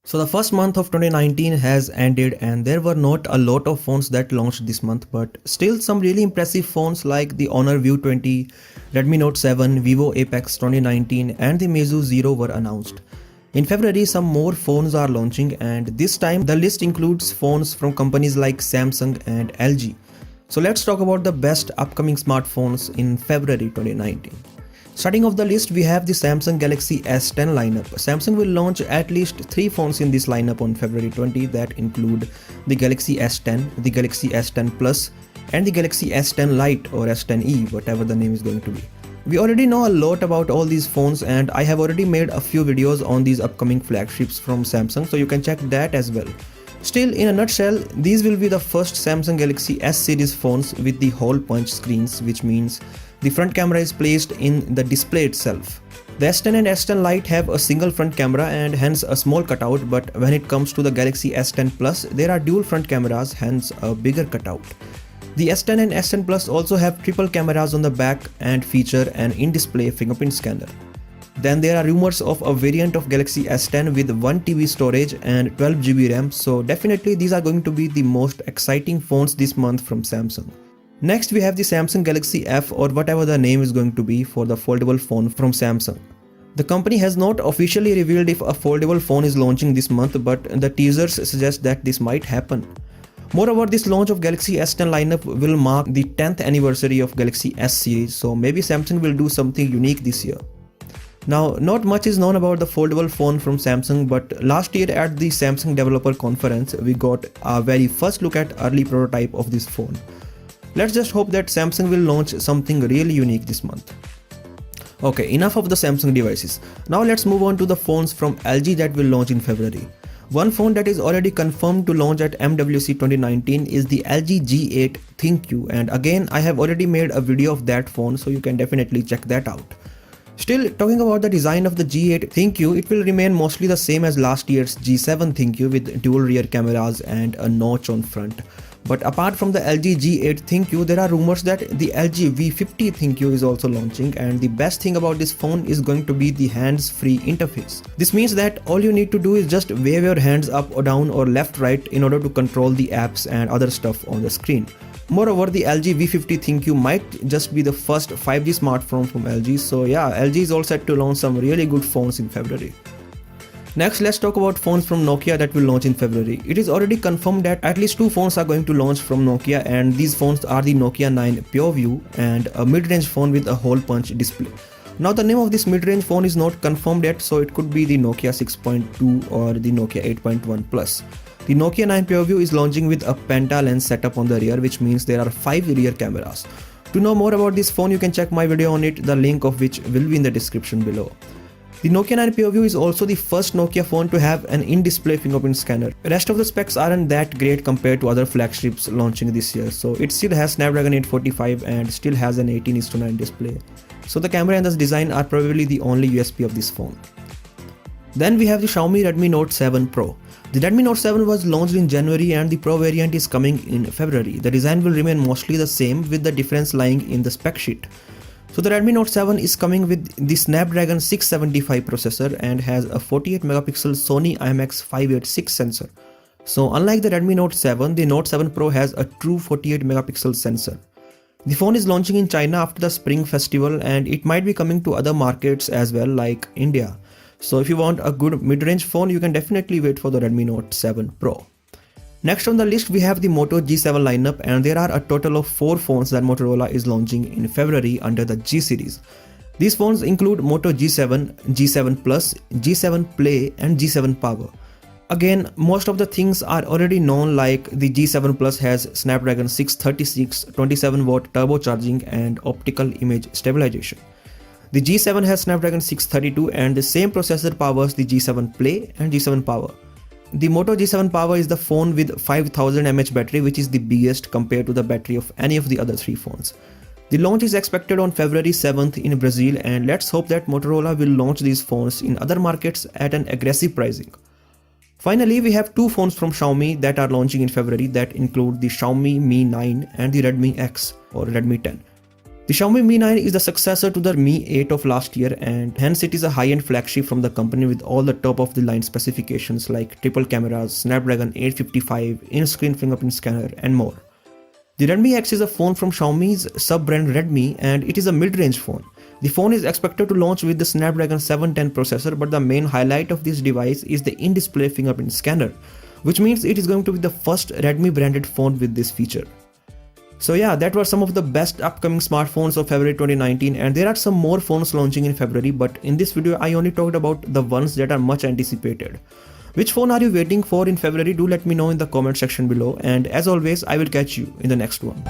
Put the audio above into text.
So the first month of 2019 has ended and there were not a lot of phones that launched this month, but still some really impressive phones like the Honor View 20, Redmi Note 7, Vivo Apex 2019 and the Meizu Zero were announced. In February some more phones are launching and this time the list includes phones from companies like Samsung and LG. So let's talk about the best upcoming smartphones in February 2019. Starting off the list, we have the Samsung Galaxy S10 lineup. Samsung will launch at least 3 phones in this lineup on February 20 that include the Galaxy S10, the Galaxy S10 Plus, and the Galaxy S10 Lite or S10e, whatever the name is going to be. We already know a lot about all these phones and I have already made a few videos on these upcoming flagships from Samsung, so you can check that as well. Still, in a nutshell, these will be the first Samsung Galaxy S series phones with the hole punch screens, which means the front camera is placed in the display itself. The S10 and S10 Lite have a single front camera and hence a small cutout, but when it comes to the Galaxy S10 Plus, there are dual front cameras, hence a bigger cutout. The S10 and S10 Plus also have triple cameras on the back and feature an in-display fingerprint scanner. Then there are rumors of a variant of Galaxy S10 with 1TB storage and 12GB RAM, so definitely these are going to be the most exciting phones this month from Samsung. Next we have the Samsung Galaxy F or whatever the name is going to be for the foldable phone from Samsung. The company has not officially revealed if a foldable phone is launching this month, but the teasers suggest that this might happen. Moreover, this launch of Galaxy S10 lineup will mark the 10th anniversary of Galaxy S series, so maybe Samsung will do something unique this year. Now, not much is known about the foldable phone from Samsung, but last year at the Samsung Developer Conference, we got our very first look at early prototype of this phone. Let's just hope that Samsung will launch something really unique this month. Okay, enough of the Samsung devices. Now let's move on to the phones from LG that will launch in February. One phone that is already confirmed to launch at MWC 2019 is the LG G8 ThinQ, and again I have already made a video of that phone, so you can definitely check that out. Still, talking about the design of the G8 ThinQ, it will remain mostly the same as last year's G7 ThinQ with dual rear cameras and a notch on front. But apart from the LG G8 ThinQ, there are rumors that the LG V50 ThinQ is also launching, and the best thing about this phone is going to be the hands-free interface. This means that all you need to do is just wave your hands up or down or left right in order to control the apps and other stuff on the screen. Moreover, the LG V50 ThinQ might just be the first 5G smartphone from LG, so yeah, LG is all set to launch some really good phones in February. Next, let's talk about phones from Nokia that will launch in February. It is already confirmed that at least 2 phones are going to launch from Nokia, and these phones are the Nokia 9 PureView and a mid-range phone with a hole punch display. Now the name of this mid-range phone is not confirmed yet, so it could be the Nokia 6.2 or the Nokia 8.1 Plus. The Nokia 9 PureView is launching with a penta lens setup on the rear, which means there are 5 rear cameras. To know more about this phone, you can check my video on it, the link of which will be in the description below. The Nokia 9 PureView is also the first Nokia phone to have an in-display fingerprint scanner. The rest of the specs aren't that great compared to other flagships launching this year, so it still has Snapdragon 845 and still has an 18:9 display. So the camera and the design are probably the only USP of this phone. Then we have the Xiaomi Redmi Note 7 Pro. The Redmi Note 7 was launched in January and the Pro variant is coming in February. The design will remain mostly the same, with the difference lying in the spec sheet. So the Redmi Note 7 is coming with the Snapdragon 675 processor and has a 48 megapixel Sony IMX586 sensor. So unlike the Redmi Note 7, the Note 7 Pro has a true 48 megapixel sensor. The phone is launching in China after the Spring Festival and it might be coming to other markets as well, like India. So if you want a good mid-range phone, you can definitely wait for the Redmi Note 7 Pro. Next on the list we have the Moto G7 lineup, and there are a total of 4 phones that Motorola is launching in February under the G series. These phones include Moto G7, G7 Plus, G7 Play and G7 Power. Again, most of the things are already known, like the G7 Plus has Snapdragon 636 27-watt turbocharging and optical image stabilization. The G7 has Snapdragon 632 and the same processor powers the G7 Play and G7 Power. The Moto G7 Power is the phone with 5000 mAh battery, which is the biggest compared to the battery of any of the other 3 phones. The launch is expected on February 7th in Brazil, and let's hope that Motorola will launch these phones in other markets at an aggressive pricing. Finally, we have 2 phones from Xiaomi that are launching in February that include the Xiaomi Mi 9 and the Redmi X or Redmi 10. The Xiaomi Mi 9 is the successor to the Mi 8 of last year, and hence it is a high-end flagship from the company with all the top-of-the-line specifications like triple cameras, Snapdragon 855, in-screen fingerprint scanner, and more. The Redmi X is a phone from Xiaomi's sub-brand Redmi, and it is a mid-range phone. The phone is expected to launch with the Snapdragon 710 processor, but the main highlight of this device is the in-display fingerprint scanner, which means it is going to be the first Redmi branded phone with this feature. So yeah, that were some of the best upcoming smartphones of February 2019, and there are some more phones launching in February, but in this video I only talked about the ones that are much anticipated. Which phone are you waiting for in February? Do let me know in the comment section below, and as always I will catch you in the next one.